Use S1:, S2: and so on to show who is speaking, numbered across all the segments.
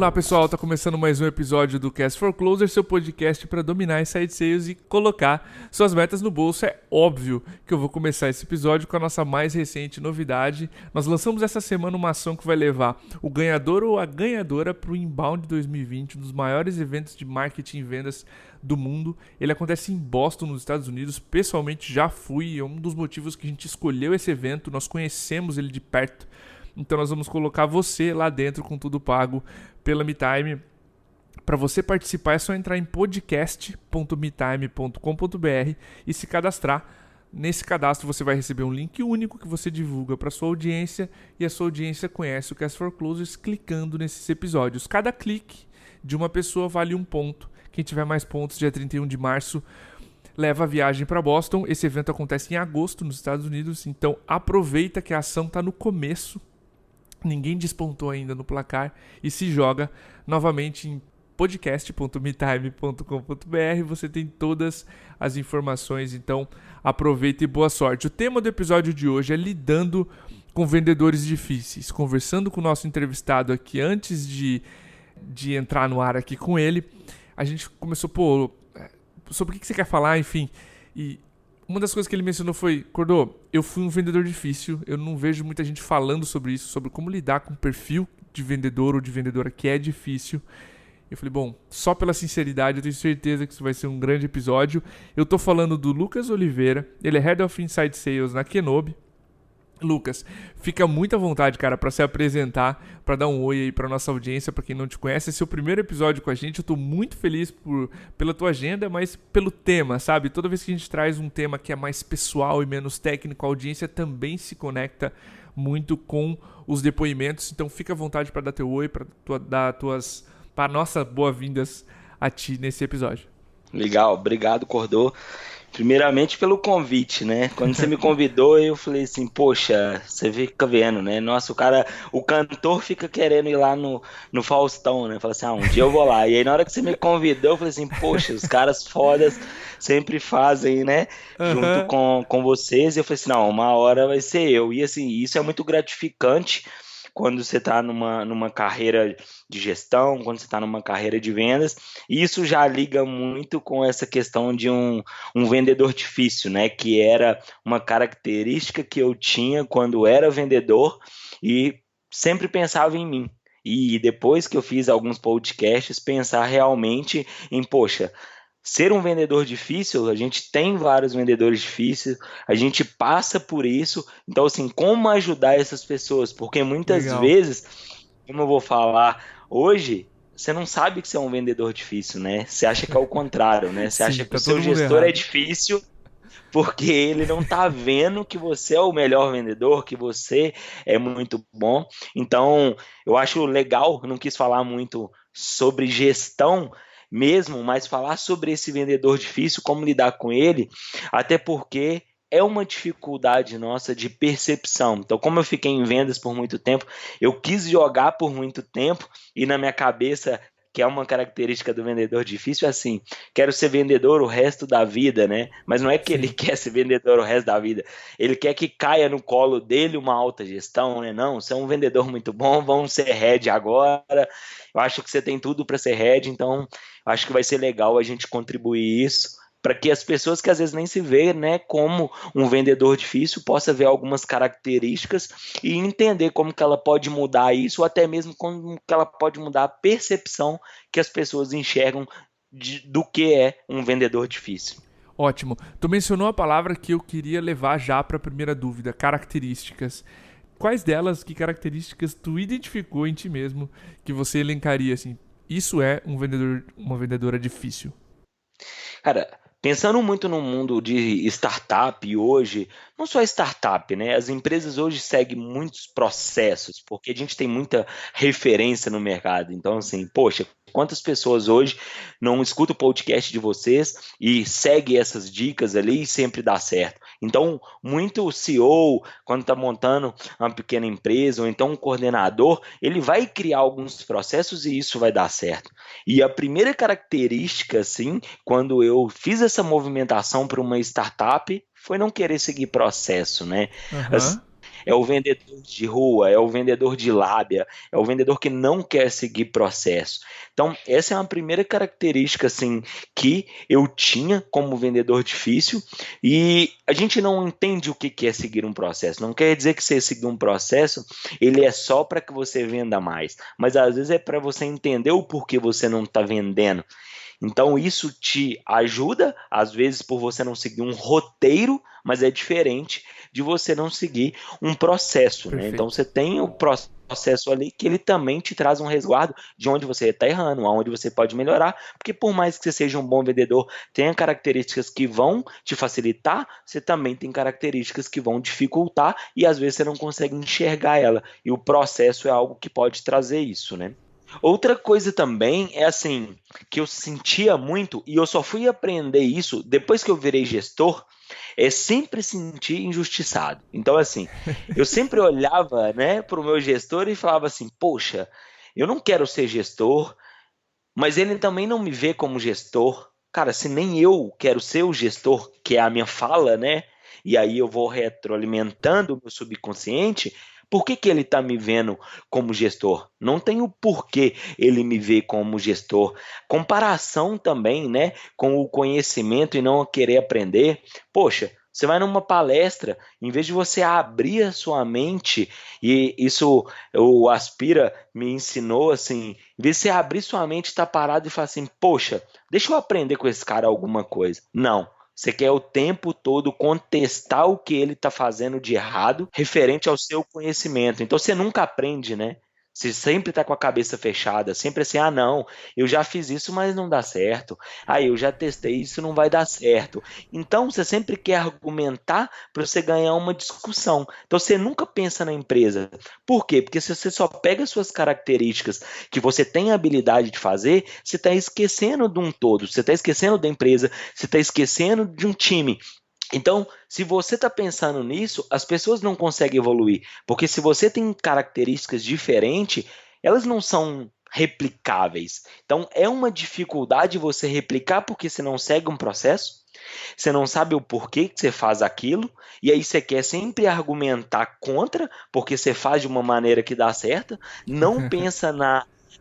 S1: Olá pessoal, tá começando mais um episódio do Cast for Closer, seu podcast para dominar inside sales e colocar suas metas no bolso. É óbvio que eu vou começar esse episódio com a nossa mais recente novidade. Nós lançamos essa semana uma ação que vai levar o ganhador ou a ganhadora para o Inbound 2020, um dos maiores eventos de marketing e vendas do mundo. Ele acontece em Boston, nos Estados Unidos. Pessoalmente já fui, é um dos motivos que a gente escolheu esse evento, nós conhecemos ele de perto. Então nós vamos colocar você lá dentro com tudo pago pela MeTime. Para você participar é só entrar em podcast.metime.com.br e se cadastrar. Nesse cadastro você vai receber um link único que você divulga para sua audiência e a sua audiência conhece o Cast for Closers clicando nesses episódios. Cada clique de uma pessoa vale um ponto. Quem tiver mais pontos, dia 31 de março, leva a viagem para Boston. Esse evento acontece em agosto nos Estados Unidos, então aproveita que a ação está no começo. Ninguém despontou ainda no placar e se joga novamente em podcast.metime.com.br. Você tem todas as informações, então aproveita e boa sorte. O tema do episódio de hoje é lidando com vendedores difíceis. Conversando com o nosso entrevistado aqui antes de entrar no ar aqui com ele, a gente começou, sobre o que você quer falar, enfim, e uma das coisas que ele mencionou foi: Cordô, eu fui um vendedor difícil, eu não vejo muita gente falando sobre isso, sobre como lidar com o perfil de vendedor ou de vendedora que é difícil. Eu falei, bom, só pela sinceridade eu tenho certeza que isso vai ser um grande episódio. Eu tô falando do Lucas Oliveira, ele é Head of Inside Sales na Kenobi. Lucas, fica muito à vontade, cara, para se apresentar, para dar um oi aí para nossa audiência, para quem não te conhece. Esse é o primeiro episódio com a gente. Eu tô muito feliz pela tua agenda, mas pelo tema, sabe? Toda vez que a gente traz um tema que é mais pessoal e menos técnico, a audiência também se conecta muito com os depoimentos. Então fica à vontade para dar teu oi, para nossa boas-vindas a ti nesse episódio.
S2: Legal, obrigado, Cordô. Primeiramente pelo convite, né? Quando você me convidou, eu falei assim, poxa, você fica vendo, né? Nossa, o cantor fica querendo ir lá no Faustão, né? Fala assim, um dia eu vou lá. E aí na hora que você me convidou, eu falei assim, poxa, os caras fodas sempre fazem, né? Junto com vocês. E eu falei assim, não, uma hora vai ser eu. E assim, isso é muito gratificante quando você está numa carreira de gestão, quando você está numa carreira de vendas. E isso já liga muito com essa questão de um vendedor difícil, né? Que era uma característica que eu tinha quando era vendedor e sempre pensava em mim. E depois que eu fiz alguns podcasts, pensar realmente em, poxa, ser um vendedor difícil, a gente tem vários vendedores difíceis, a gente passa por isso. Então, assim, como ajudar essas pessoas? Porque muitas vezes, como eu vou falar hoje, você não sabe que você é um vendedor difícil, né? Você acha que é o contrário, né? Você acha que o seu gestor é difícil porque ele não tá vendo que você é o melhor vendedor, que você é muito bom. Então, eu acho legal, eu não quis falar muito sobre gestão mesmo, mas falar sobre esse vendedor difícil, como lidar com ele, até porque é uma dificuldade nossa de percepção. Então, como eu fiquei em vendas por muito tempo, eu quis jogar por muito tempo e na minha cabeça, que é uma característica do vendedor difícil, é assim, quero ser vendedor o resto da vida, né? Mas não é que ele quer ser vendedor o resto da vida, ele quer que caia no colo dele uma alta gestão, né? Não, você é um vendedor muito bom, vamos ser head agora, eu acho que você tem tudo para ser head, então acho que vai ser legal a gente contribuir isso, para que as pessoas que às vezes nem se vê, né, como um vendedor difícil, possa ver algumas características e entender como que ela pode mudar isso, ou até mesmo como que ela pode mudar a percepção que as pessoas enxergam do que é um vendedor difícil.
S1: Ótimo. Tu mencionou a palavra que eu queria levar já para a primeira dúvida, características. Quais delas, que características tu identificou em ti mesmo que você elencaria assim? Isso é um vendedor, uma vendedora difícil.
S2: Cara, pensando muito no mundo de startup hoje, não só startup, né? As empresas hoje seguem muitos processos, porque a gente tem muita referência no mercado. Então, assim, poxa, quantas pessoas hoje não escutam o podcast de vocês e segue essas dicas ali e sempre dá certo. Então, muito CEO, quando está montando uma pequena empresa, ou então um coordenador, ele vai criar alguns processos e isso vai dar certo. E a primeira característica, assim, quando eu fiz essa movimentação para uma startup, foi não querer seguir processo, né? É o vendedor de rua, é o vendedor de lábia, é o vendedor que não quer seguir processo. Então, essa é uma primeira característica assim que eu tinha como vendedor difícil e a gente não entende o que é seguir um processo. Não quer dizer que você seguir um processo, ele é só para que você venda mais, mas às vezes é para você entender o porquê você não está vendendo. Então isso te ajuda, às vezes por você não seguir um roteiro, mas é diferente de você não seguir um processo, né? Então
S1: Perfeito.
S2: você tem o processo ali que ele também te traz um resguardo de onde você está errando, aonde você pode melhorar, porque por mais que você seja um bom vendedor, tenha características que vão te facilitar, você também tem características que vão dificultar e às vezes você não consegue enxergar ela. E o processo é algo que pode trazer isso, né? Outra coisa também é assim, que eu sentia muito, e eu só fui aprender isso depois que eu virei gestor, é sempre sentir injustiçado. Então, assim, eu sempre olhava, né, para o meu gestor e falava assim, poxa, eu não quero ser gestor, mas ele também não me vê como gestor. Cara, se nem eu quero ser o gestor, que é a minha fala, né? E aí eu vou retroalimentando o meu subconsciente. Por que que ele está me vendo como gestor? Não tem o porquê ele me ver como gestor. Comparação também, né? Com o conhecimento e não querer aprender. Poxa, você vai numa palestra, em vez de você abrir a sua mente, e isso o Aspira me ensinou assim, em vez de você abrir sua mente, estar parado e falar assim, poxa, deixa eu aprender com esse cara alguma coisa. Não. Você quer o tempo todo contestar o que ele está fazendo de errado referente ao seu conhecimento. Então você nunca aprende, né? Você sempre está com a cabeça fechada, sempre assim, ah, não, eu já fiz isso, mas não dá certo. Ah, eu já testei isso, não vai dar certo. Então você sempre quer argumentar para você ganhar uma discussão. Então você nunca pensa na empresa. Por quê? Porque se você só pega suas características que você tem a habilidade de fazer, você está esquecendo de um todo, você está esquecendo da empresa, você está esquecendo de um time. Então, se você está pensando nisso, as pessoas não conseguem evoluir, porque se você tem características diferentes, elas não são replicáveis. Então, é uma dificuldade você replicar porque você não segue um processo, você não sabe o porquê que você faz aquilo, e aí você quer sempre argumentar contra, porque você faz de uma maneira que dá certo, não pensa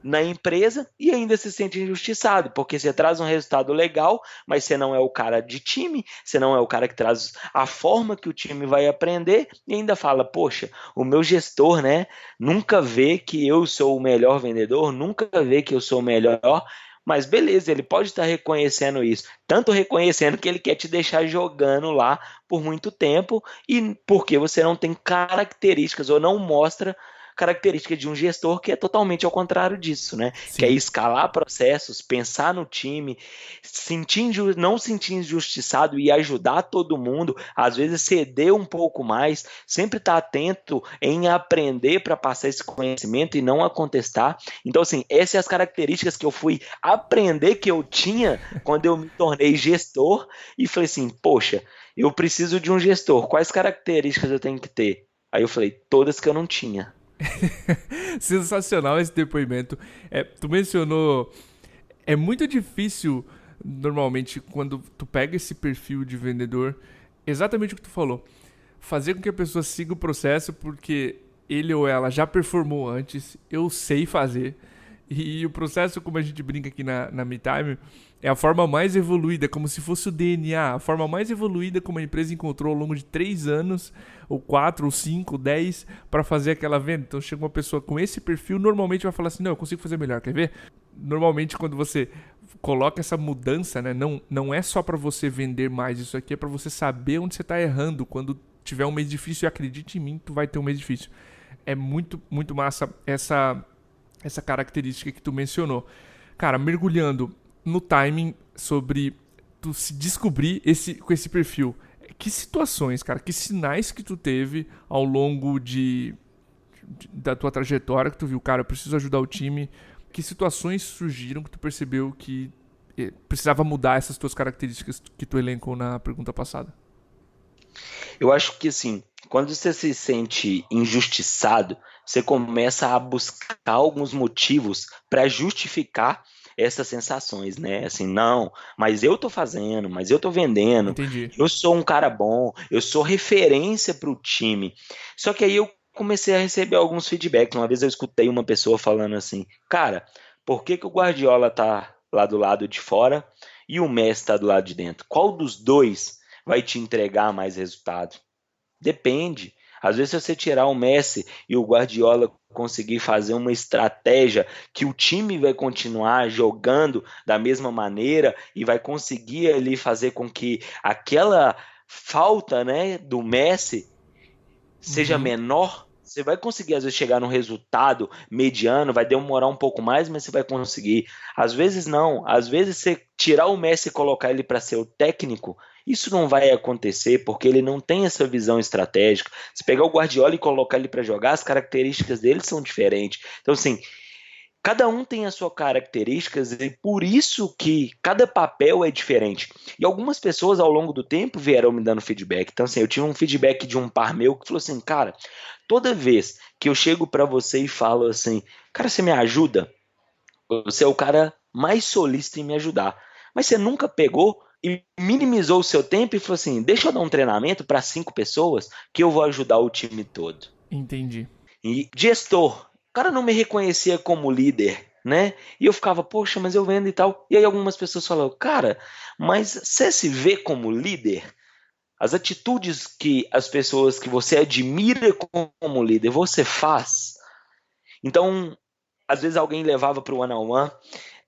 S2: na empresa e ainda se sente injustiçado, porque você traz um resultado legal, mas você não é o cara de time, você não é o cara que traz a forma que o time vai aprender, e ainda fala, poxa, o meu gestor, né, nunca vê que eu sou o melhor vendedor, nunca vê que eu sou o melhor, mas beleza, ele pode estar reconhecendo isso, tanto reconhecendo que ele quer te deixar jogando lá por muito tempo e porque você não tem características ou não mostra característica de um gestor que é totalmente ao contrário disso, né? Que é
S1: Sim.
S2: escalar processos, pensar no time, não sentir injustiçado e ajudar todo mundo, às vezes ceder um pouco mais, sempre estar atento em aprender para passar esse conhecimento e não a contestar. Então, assim, essas são as características que eu fui aprender que eu tinha quando eu me tornei gestor e falei assim, poxa, eu preciso de um gestor, quais características eu tenho que ter? Aí eu falei, todas que eu não tinha.
S1: Sensacional esse depoimento. Tu mencionou. É muito difícil, normalmente, quando tu pega esse perfil de vendedor, exatamente o que tu falou. Fazer com que a pessoa siga o processo porque ele ou ela já performou antes, eu sei fazer. E o processo, como a gente brinca aqui na MeTime, é a forma mais evoluída, como se fosse o DNA, a forma mais evoluída como a empresa encontrou ao longo de 3 anos, ou 4, ou 5, 10, para fazer aquela venda. Então chega uma pessoa com esse perfil, normalmente vai falar assim, não, eu consigo fazer melhor, quer ver? Normalmente quando você coloca essa mudança, né, não é só para você vender mais, isso aqui é para você saber onde você está errando. Quando tiver um mês difícil, e acredite em mim, tu vai ter um mês difícil. É muito, muito massa essa característica que tu mencionou. Cara, mergulhando no timing sobre tu se descobrir com esse perfil. Que situações, cara, que sinais que tu teve ao longo da tua trajetória que tu viu, cara, eu preciso ajudar o time. Que situações surgiram que tu percebeu que precisava mudar essas tuas características que tu elencou na pergunta passada?
S2: Eu acho que assim, quando você se sente injustiçado, você começa a buscar alguns motivos para justificar essas sensações, né? Assim, não, mas eu tô fazendo, mas eu tô vendendo,
S1: Entendi.
S2: eu sou um cara bom, eu sou referência para o time. Só que aí eu comecei a receber alguns feedbacks. Uma vez eu escutei uma pessoa falando assim, cara, por que que o Guardiola tá lá do lado de fora e o Messi tá do lado de dentro? Qual dos dois vai te entregar mais resultado? Depende. Às vezes, se você tirar o Messi e o Guardiola conseguir fazer uma estratégia que o time vai continuar jogando da mesma maneira e vai conseguir ali fazer com que aquela falta, né, do Messi seja
S1: Uhum.
S2: menor, você vai conseguir às vezes chegar num resultado mediano, vai demorar um pouco mais, mas você vai conseguir. Às vezes não, às vezes você tirar o Messi e colocar ele para ser o técnico, isso não vai acontecer porque ele não tem essa visão estratégica. Se pegar o Guardiola e colocar ele para jogar, as características dele são diferentes. Então assim, cada um tem as suas características e por isso que cada papel é diferente. E algumas pessoas ao longo do tempo vieram me dando feedback. Então, assim, eu tive um feedback de um par meu que falou assim, cara, toda vez que eu chego para você e falo assim, cara, você me ajuda? Você é o cara mais solícito em me ajudar. Mas você nunca pegou e minimizou o seu tempo e falou assim, deixa eu dar um treinamento para 5 pessoas que eu vou ajudar o time todo.
S1: Entendi.
S2: E gestor, o cara não me reconhecia como líder, né? E eu ficava, poxa, mas eu vendo e tal. E aí algumas pessoas falaram, cara, mas você se vê como líder? As atitudes que as pessoas que você admira como líder, você faz? Então, às vezes alguém levava para o one-on-one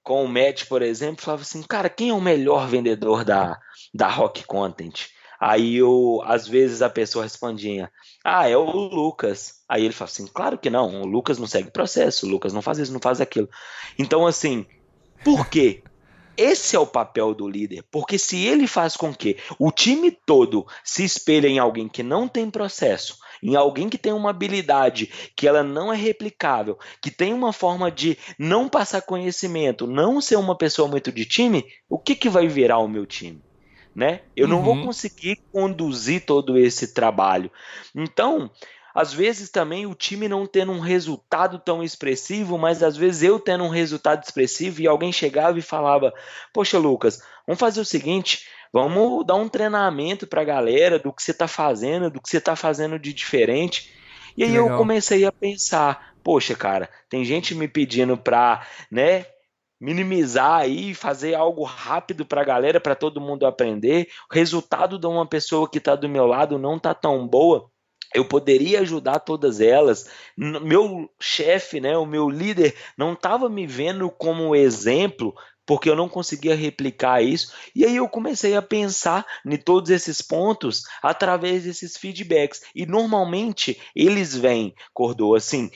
S2: com o Matt, por exemplo, falava assim, cara, quem é o melhor vendedor da Rock Content? Aí às vezes a pessoa respondia, ah, é o Lucas. Aí ele falava assim, claro que não, o Lucas não segue processo, o Lucas não faz isso, não faz aquilo. Então, assim, por quê? Esse é o papel do líder, porque se ele faz com que o time todo se espelhe em alguém que não tem processo, em alguém que tem uma habilidade que ela não é replicável, que tem uma forma de não passar conhecimento, não ser uma pessoa muito de time, o que que vai virar o meu time? Né? Eu não vou
S1: Uhum.
S2: conseguir conduzir todo esse trabalho. Então, às vezes também o time não tendo um resultado tão expressivo, mas às vezes eu tendo um resultado expressivo e alguém chegava e falava: poxa, Lucas, vamos fazer o seguinte, vamos dar um treinamento para a galera do que você está fazendo, do que você está fazendo de diferente. E
S1: Que
S2: aí eu
S1: legal.
S2: comecei a pensar: poxa, cara, tem gente me pedindo para, né, minimizar aí, fazer algo rápido para a galera, para todo mundo aprender. O resultado de uma pessoa que está do meu lado não está tão boa. Eu poderia ajudar todas elas. Meu chefe, né, o meu líder, não estava me vendo como exemplo, porque eu não conseguia replicar isso. E aí eu comecei a pensar em todos esses pontos através desses feedbacks. E normalmente eles vêm, Cordô, assim,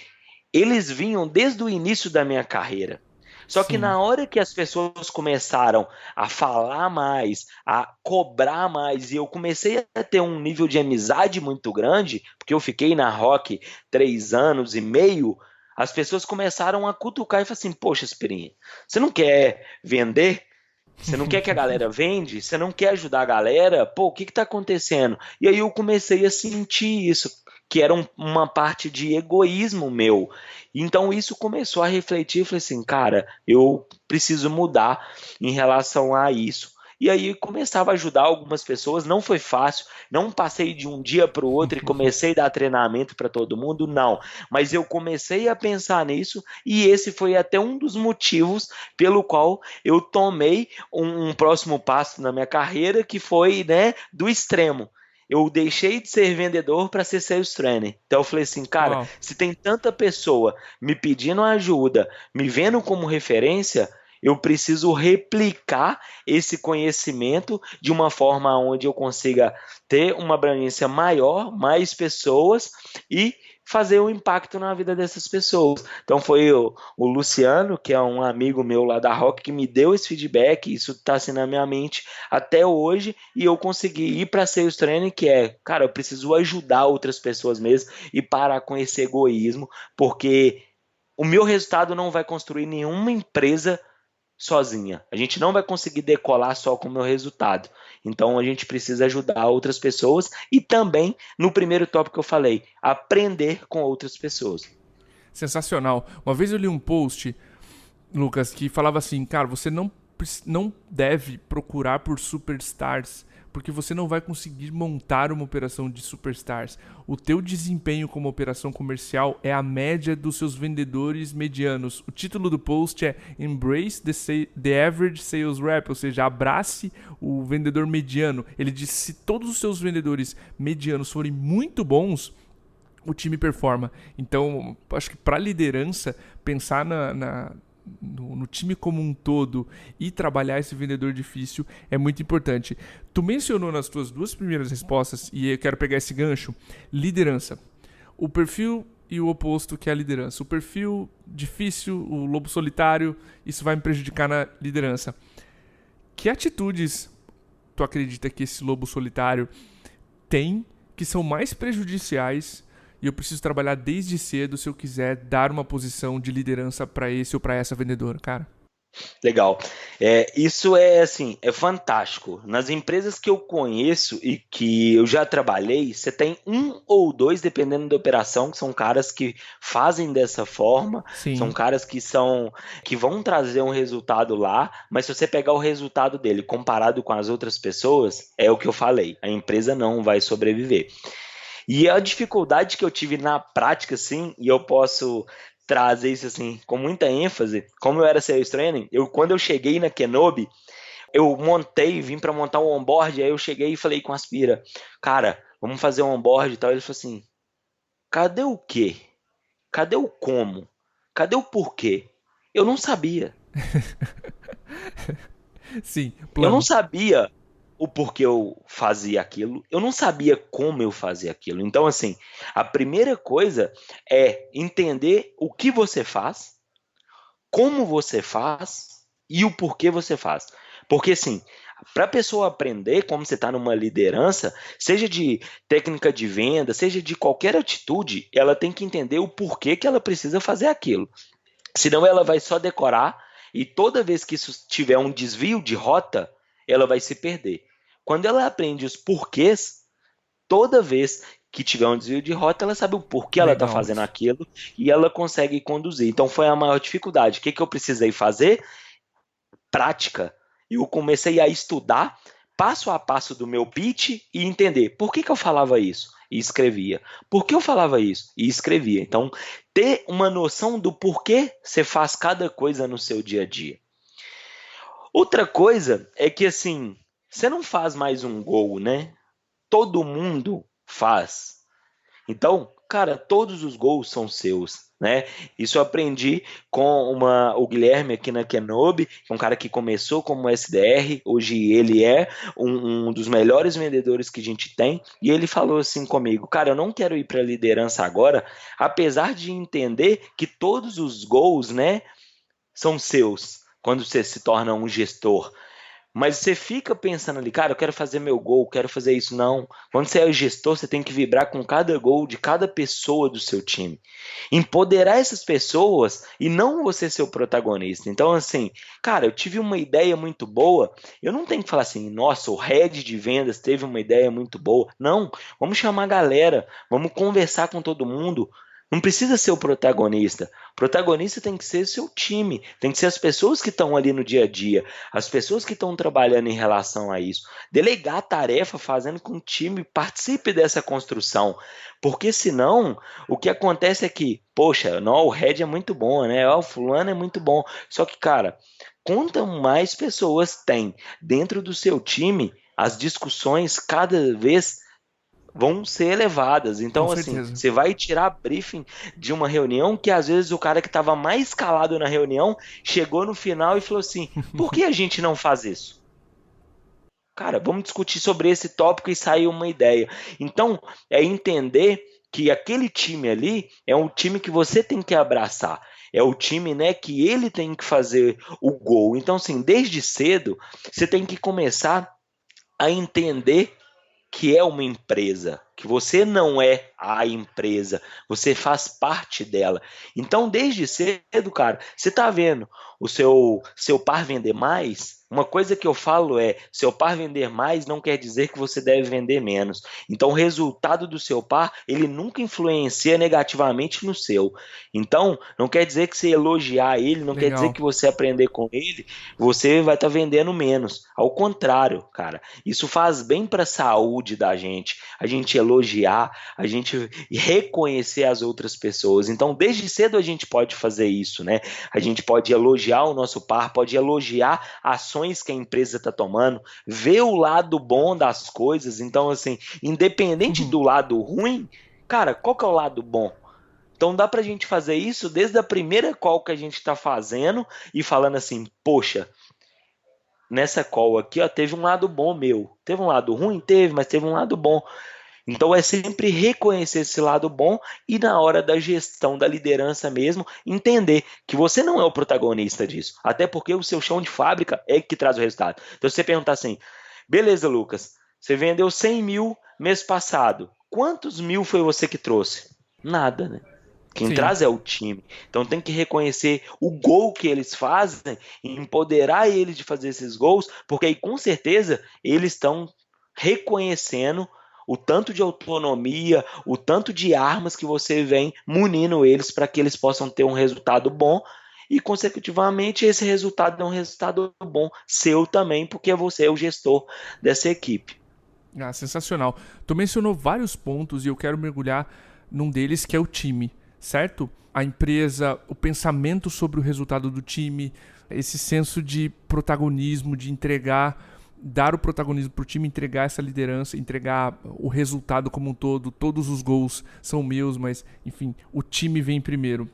S2: eles vinham desde o início da minha carreira. Só que
S1: Sim.
S2: na hora que as pessoas começaram a falar mais, a cobrar mais, e eu comecei a ter um nível de amizade muito grande, porque eu fiquei na Rock 3 anos e meio, as pessoas começaram a cutucar e falar assim: poxa, Spirinha, você não quer vender? Você não quer que a galera vende? Você não quer ajudar a galera? Pô, o que está acontecendo? E aí eu comecei a sentir isso, que era uma parte de egoísmo meu. Então isso começou a refletir, eu falei assim, cara, eu preciso mudar em relação a isso. E aí começava a ajudar algumas pessoas, não foi fácil, não passei de um dia para o outro e comecei a dar treinamento para todo mundo, não. Mas eu comecei a pensar nisso e esse foi até um dos motivos pelo qual eu tomei um próximo passo na minha carreira que foi, né, do extremo. Eu deixei de ser vendedor para ser sales trainer. Então eu falei assim, cara,
S1: Uau.
S2: se tem tanta pessoa me pedindo ajuda, me vendo como referência, eu preciso replicar esse conhecimento de uma forma onde eu consiga ter uma abrangência maior, mais pessoas e fazer um impacto na vida dessas pessoas. Então foi o Luciano, que é um amigo meu lá da Rock, que me deu esse feedback, isso está assim na minha mente até hoje, e eu consegui ir para Sales Training, que é, cara, eu preciso ajudar outras pessoas mesmo e parar com esse egoísmo, porque o meu resultado não vai construir nenhuma empresa sozinha. A gente não vai conseguir decolar só com o meu resultado. Então a gente precisa ajudar outras pessoas e também, no primeiro tópico que eu falei, aprender com outras pessoas.
S1: Sensacional. Uma vez eu li um post Lucas, que falava assim, cara, você não deve procurar por superstars, porque você não vai conseguir montar uma operação de superstars. O teu desempenho como operação comercial é a média dos seus vendedores medianos. O título do post é Embrace the Average Sales Rep, ou seja, abrace o vendedor mediano. Ele diz, se todos os seus vendedores medianos forem muito bons, o time performa. Então, acho que para liderança, pensar no time como um todo e trabalhar esse vendedor difícil é muito importante. Tu mencionou nas tuas duas primeiras respostas, e eu quero pegar esse gancho, liderança. O perfil e o oposto, que é a liderança. O perfil difícil, o lobo solitário, isso vai me prejudicar na liderança. Que atitudes tu acredita que esse lobo solitário tem que são mais prejudiciais e eu preciso trabalhar desde cedo se eu quiser dar uma posição de liderança para esse ou para essa vendedora, cara?
S2: Legal. Isso é assim, é fantástico. Nas empresas que eu conheço e que eu já trabalhei, você tem um ou dois, dependendo da operação, que são caras que fazem dessa forma, são
S1: Sim,
S2: caras que vão trazer um resultado lá, mas se você pegar o resultado dele comparado com as outras pessoas, é o que eu falei, a empresa não vai sobreviver. E a dificuldade que eu tive na prática, assim, e eu posso trazer isso assim com muita ênfase, como eu era sales training, quando eu cheguei na Kenobi, eu vim para montar um onboard, aí eu cheguei e falei com a Aspira, cara, vamos fazer um onboard e tal. Ele falou assim, cadê o quê? Cadê o como? Cadê o porquê? Eu não sabia.
S1: sim,
S2: Eu não
S1: plano.
S2: sabia o porquê eu fazia aquilo, eu não sabia como eu fazia aquilo. Então, assim, a primeira coisa é entender o que você faz, como você faz e o porquê você faz. Porque, assim, para a pessoa aprender como você está numa liderança, seja de técnica de venda, seja de qualquer atitude, ela tem que entender o porquê que ela precisa fazer aquilo. Senão ela vai só decorar e toda vez que isso tiver um desvio de rota, ela vai se perder. Quando ela aprende os porquês, toda vez que tiver um desvio de rota, ela sabe o porquê ela está
S1: Legal,
S2: fazendo
S1: Lucas.
S2: aquilo e ela consegue conduzir. Então foi a maior dificuldade. O que, que eu precisei fazer? Prática. Eu comecei a estudar passo a passo do meu pitch e entender por que, que eu falava isso e escrevia. Por que eu falava isso e escrevia. Então, ter uma noção do porquê você faz cada coisa no seu dia a dia. Outra coisa é que assim, você não faz mais um gol, né? Todo mundo faz. Então, cara, todos os gols são seus, né? Isso eu aprendi com o Guilherme aqui na Kenobi, que é um cara que começou como SDR, hoje ele é um dos melhores vendedores que a gente tem, e ele falou assim comigo, cara, eu não quero ir para a liderança agora, apesar de entender que todos os gols, né, são seus, quando você se torna um gestor. Mas você fica pensando ali, cara, eu quero fazer meu gol, quero fazer isso. Não. Quando você é o gestor, você tem que vibrar com cada gol de cada pessoa do seu time. Empoderar essas pessoas e não você ser o protagonista. Então, assim, cara, eu tive uma ideia muito boa. Eu não tenho que falar assim, nossa, o head de vendas teve uma ideia muito boa. Não. Vamos chamar a galera, vamos conversar com todo mundo. Não precisa ser o protagonista. O protagonista tem que ser o seu time, tem que ser as pessoas que estão ali no dia a dia, as pessoas que estão trabalhando em relação a isso. Delegar a tarefa fazendo com que o time participe dessa construção. Porque senão, o que acontece é que, poxa, não, o Red é muito bom, né? O fulano é muito bom. Só que, cara, quanto mais pessoas tem dentro do seu time, as discussões cada vez vão ser elevadas.
S1: Com
S2: Então, assim,
S1: certeza.
S2: você vai tirar briefing de uma reunião que às vezes o cara que estava mais calado na reunião chegou no final e falou assim: por que a gente não faz isso? Cara, vamos discutir sobre esse tópico e sair uma ideia. Então, é entender que aquele time ali é um time que você tem que abraçar. É o time, né, que ele tem que fazer o gol. Então, assim, desde cedo, você tem que começar a entender que é uma empresa. que você não é a empresa, você faz parte dela. Então, desde cedo, cara, você tá vendo o seu par vender mais? Uma coisa que eu falo é, seu par vender mais não quer dizer que você deve vender menos. Então, o resultado do seu par, ele nunca influencia negativamente no seu. Então, não quer dizer que você elogiar ele, não quer dizer
S1: Legal.
S2: que você aprender com ele, você vai estar vendendo menos. Ao contrário, cara, isso faz bem para a saúde da gente. A gente elogiar, a gente reconhecer as outras pessoas. Então, desde cedo a gente pode fazer isso, né? A gente pode elogiar o nosso par, pode elogiar ações que a empresa está tomando, ver o lado bom das coisas. Então, assim, independente do lado ruim, cara, qual que é o lado bom? Então dá para a gente fazer isso desde a primeira call que a gente está fazendo e falando assim, poxa, nessa call aqui, ó, teve um lado bom meu. Teve um lado ruim? Teve, mas teve um lado bom. Então é sempre reconhecer esse lado bom e na hora da gestão da liderança mesmo, entender que você não é o protagonista disso. Até porque o seu chão de fábrica é que traz o resultado. Então se você perguntar assim, beleza, Lucas, você vendeu 100 mil mês passado. Quantos mil foi você que trouxe? Nada, né? Quem
S1: Sim.
S2: traz é o time. Então tem que reconhecer o gol que eles fazem e empoderar eles de fazer esses gols, porque aí com certeza eles estão reconhecendo o tanto de autonomia, o tanto de armas que você vem munindo eles para que eles possam ter um resultado bom e, consecutivamente, esse resultado é um resultado bom seu também, porque você é o gestor dessa equipe.
S1: Ah, sensacional. Tu mencionou vários pontos e eu quero mergulhar num deles que é o time, certo? A empresa, o pensamento sobre o resultado do time, esse senso de protagonismo, de entregar, dar o protagonismo para o time, entregar essa liderança, entregar o resultado como um todo. Todos os gols são meus, mas enfim, o time vem primeiro.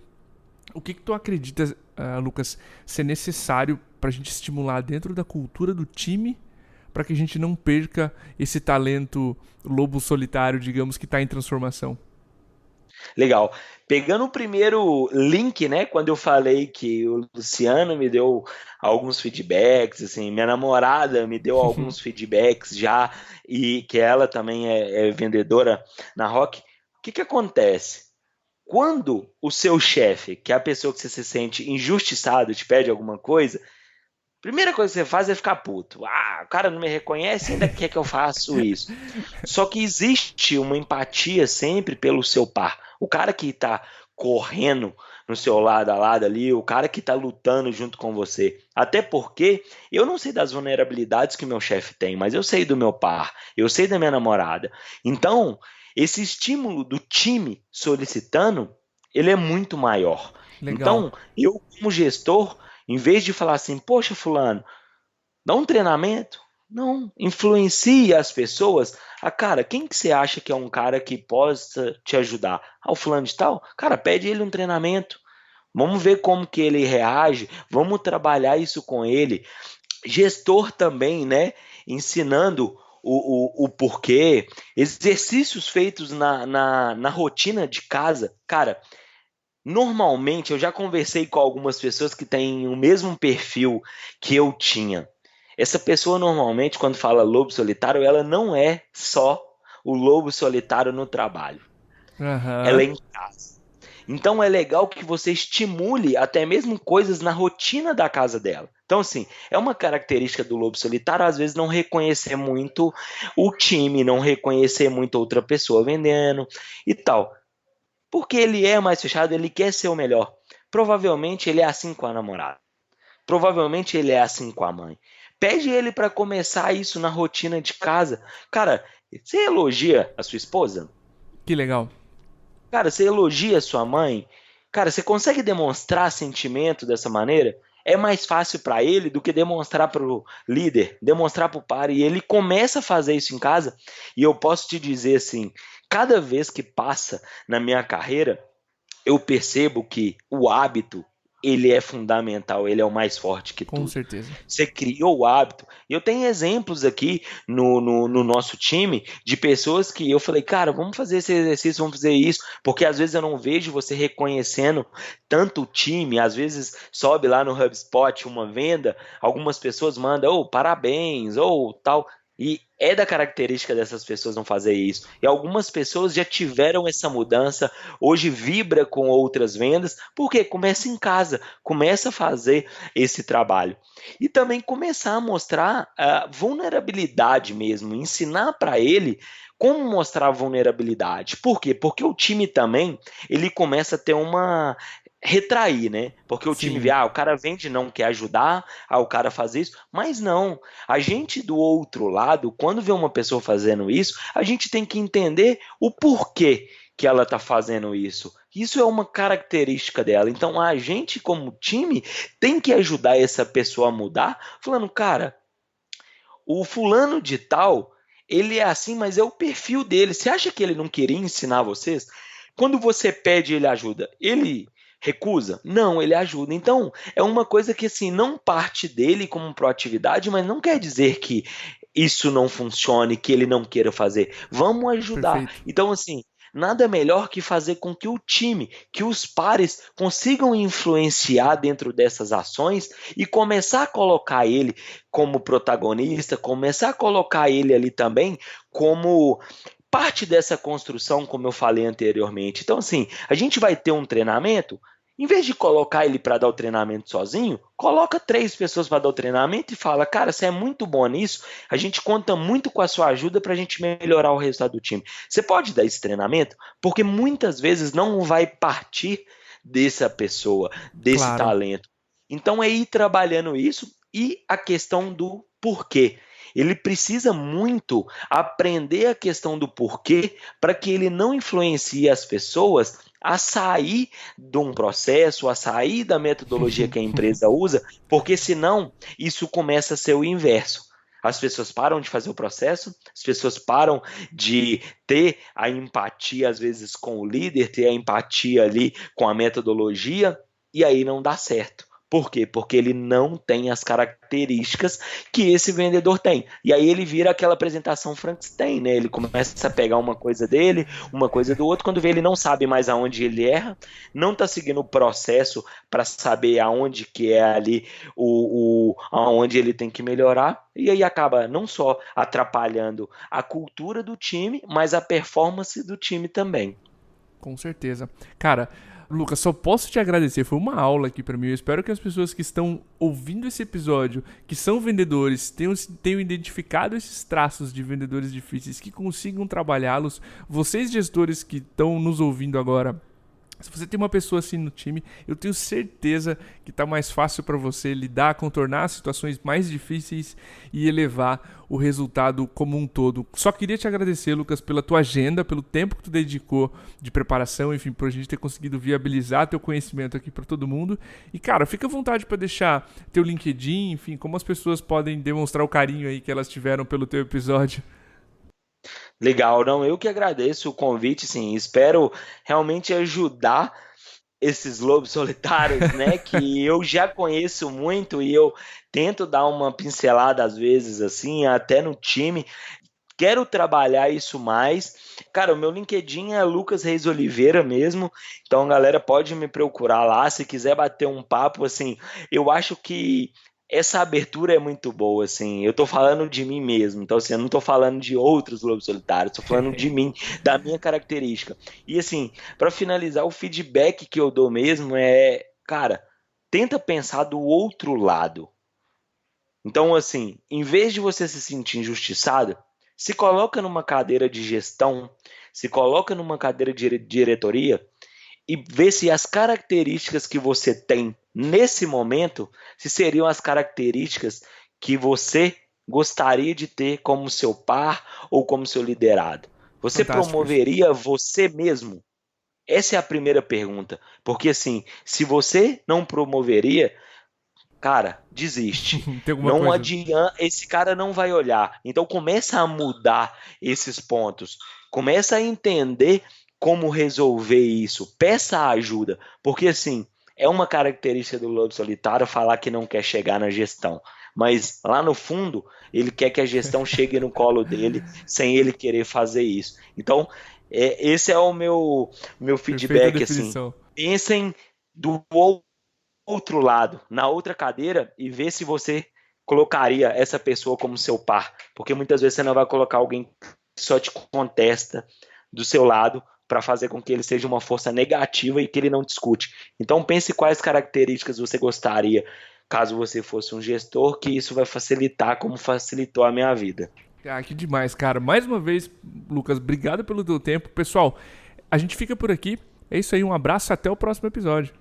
S1: O que tu acredita, Lucas, ser necessário para a gente estimular dentro da cultura do time para que a gente não perca esse talento lobo solitário, digamos, que está em transformação?
S2: Legal. Pegando o primeiro link, né, quando eu falei que o Luciano me deu alguns feedbacks, assim, minha namorada me deu alguns feedbacks já, e que ela também é vendedora na Rock, o que que acontece? Quando o seu chefe, que é a pessoa que você se sente injustiçado, te pede alguma coisa, primeira coisa que você faz é ficar puto. Ah, o cara não me reconhece e ainda quer que eu faça isso. Só que existe uma empatia sempre pelo seu par. O cara que está correndo no seu lado a lado ali, o cara que está lutando junto com você. Até porque eu não sei das vulnerabilidades que o meu chefe tem, mas eu sei do meu par, eu sei da minha namorada. Então, esse estímulo do time solicitando, ele é muito maior.
S1: Legal.
S2: Então, eu como gestor, em vez de falar assim, poxa, fulano, dá um treinamento? Não, influencia as pessoas. Ah, cara, quem que você acha que é um cara que possa te ajudar? Ah, o fulano de tal? Cara, pede ele um treinamento. Vamos ver como que ele reage, vamos trabalhar isso com ele. Gestor também, né? Ensinando o porquê. Exercícios feitos na rotina de casa. Cara, normalmente eu já conversei com algumas pessoas que têm o mesmo perfil que eu tinha. Essa pessoa normalmente, quando fala lobo solitário, ela não é só o lobo solitário no trabalho. Ela
S1: Aham.
S2: é em casa. Então é legal que você estimule até mesmo coisas na rotina da casa dela. Então, assim, é uma característica do lobo solitário, às vezes, não reconhecer muito o time, não reconhecer muito outra pessoa vendendo e tal. Porque ele é mais fechado, ele quer ser o melhor. Provavelmente ele é assim com a namorada. Provavelmente ele é assim com a mãe. Pede ele para começar isso na rotina de casa. Cara, você elogia a sua esposa?
S1: Que legal.
S2: Cara, você elogia a sua mãe? Cara, você consegue demonstrar sentimento dessa maneira? É mais fácil para ele do que demonstrar para o líder, demonstrar para o par. E ele começa a fazer isso em casa. E eu posso te dizer assim: cada vez que passa na minha carreira, eu percebo que o hábito, ele é fundamental, ele é o mais forte que
S1: Com
S2: tudo.
S1: certeza.
S2: Você criou o hábito. Eu tenho exemplos aqui no nosso time de pessoas que eu falei, cara, vamos fazer esse exercício, vamos fazer isso, porque às vezes eu não vejo você reconhecendo tanto o time, às vezes sobe lá no HubSpot uma venda, algumas pessoas mandam, oh, parabéns, ou tal. E é da característica dessas pessoas não fazer isso. E algumas pessoas já tiveram essa mudança, hoje vibra com outras vendas, porque começa em casa, começa a fazer esse trabalho. E também começar a mostrar a vulnerabilidade mesmo, ensinar para ele como mostrar a vulnerabilidade. Por quê? Porque o time também, ele começa a ter uma retrair, né? Porque o time vê,
S1: Sim,
S2: o cara vende, não quer ajudar, o cara faz isso, mas não. A gente do outro lado, quando vê uma pessoa fazendo isso, a gente tem que entender o porquê que ela está fazendo isso. Isso é uma característica dela. Então a gente, como time, tem que ajudar essa pessoa a mudar, falando, cara, o fulano de tal, ele é assim, mas é o perfil dele. Você acha que ele não queria ensinar vocês? Quando você pede ele ajuda, ele recusa? Não, ele ajuda. Então, é uma coisa que assim não parte dele como proatividade, mas não quer dizer que isso não funcione, que ele não queira fazer. Vamos ajudar.
S1: perfeito.
S2: Então, assim, nada melhor que fazer com que o time, que os pares consigam influenciar dentro dessas ações e começar a colocar ele como protagonista, começar a colocar ele ali também como parte dessa construção, como eu falei anteriormente. Então, assim, a gente vai ter um treinamento, em vez de colocar ele para dar o treinamento sozinho, coloca 3 pessoas para dar o treinamento e fala, cara, você é muito bom nisso, a gente conta muito com a sua ajuda para a gente melhorar o resultado do time. Você pode dar esse treinamento? Porque muitas vezes não vai partir dessa pessoa, desse
S1: Claro.
S2: talento. Então é ir trabalhando isso e a questão do porquê. Ele precisa muito aprender a questão do porquê para que ele não influencie as pessoas a sair de um processo, a sair da metodologia que a empresa usa, porque senão isso começa a ser o inverso. As pessoas param de fazer o processo, as pessoas param de ter a empatia, às vezes, com o líder, ter a empatia ali com a metodologia, e aí não dá certo. Por quê? Porque ele não tem as características que esse vendedor tem. E aí ele vira aquela apresentação Frankenstein, né? Ele começa a pegar uma coisa dele, uma coisa do outro, quando vê ele não sabe mais aonde ele erra, não está seguindo o processo para saber aonde que é ali aonde ele tem que melhorar, e aí acaba não só atrapalhando a cultura do time, mas a performance do time também.
S1: Com certeza. Cara, Lucas, só posso te agradecer. Foi uma aula aqui pra mim. Eu espero que as pessoas que estão ouvindo esse episódio, que são vendedores, tenham identificado esses traços de vendedores difíceis, que consigam trabalhá-los. Vocês, gestores que estão nos ouvindo agora, se você tem uma pessoa assim no time, eu tenho certeza que está mais fácil para você lidar, contornar as situações mais difíceis e elevar o resultado como um todo. Só queria te agradecer, Lucas, pela tua agenda, pelo tempo que tu dedicou de preparação, enfim, para a gente ter conseguido viabilizar teu conhecimento aqui para todo mundo. E, cara, fica à vontade para deixar teu LinkedIn, enfim, como as pessoas podem demonstrar o carinho aí que elas tiveram pelo teu episódio.
S2: Legal, não, eu que agradeço o convite, sim, espero realmente ajudar esses lobos solitários, né, que eu já conheço muito e eu tento dar uma pincelada às vezes assim, até no time. Quero trabalhar isso mais. Cara, o meu LinkedIn é Lucas Reis Oliveira mesmo, então a galera pode me procurar lá se quiser bater um papo assim. Eu acho que essa abertura é muito boa, assim. Eu tô falando de mim mesmo, então assim, eu não tô falando de outros lobos solitários, tô falando de mim, da minha característica. E assim, para finalizar, o feedback que eu dou mesmo é, cara, tenta pensar do outro lado. Então, assim, em vez de você se sentir injustiçado, se coloca numa cadeira de gestão, se coloca numa cadeira de diretoria e vê se as características que você tem nesse momento, se seriam as características que você gostaria de ter como seu par ou como seu liderado. Você
S1: Fantástico isso.
S2: promoveria você mesmo? Essa é a primeira pergunta. Porque assim, se você não promoveria, cara, desiste.
S1: Tem alguma
S2: Não
S1: coisa?
S2: adianta, esse cara não vai olhar. Então começa a mudar esses pontos. Começa a entender como resolver isso. Peça ajuda, porque assim, é uma característica do lobo solitário falar que não quer chegar na gestão. Mas lá no fundo, ele quer que a gestão chegue no colo dele sem ele querer fazer isso. Então, esse é o meu
S1: Perfeita
S2: feedback assim.
S1: definição.
S2: Pensem do outro lado, na outra cadeira, e ver se você colocaria essa pessoa como seu par? Porque muitas vezes você não vai colocar alguém que só te contesta do seu lado para fazer com que ele seja uma força negativa e que ele não discute. Então pense quais características você gostaria, caso você fosse um gestor, que isso vai facilitar como facilitou a minha vida.
S1: Ah, que demais, cara. Mais uma vez, Lucas, obrigado pelo teu tempo. Pessoal, a gente fica por aqui. É isso aí, um abraço, até o próximo episódio.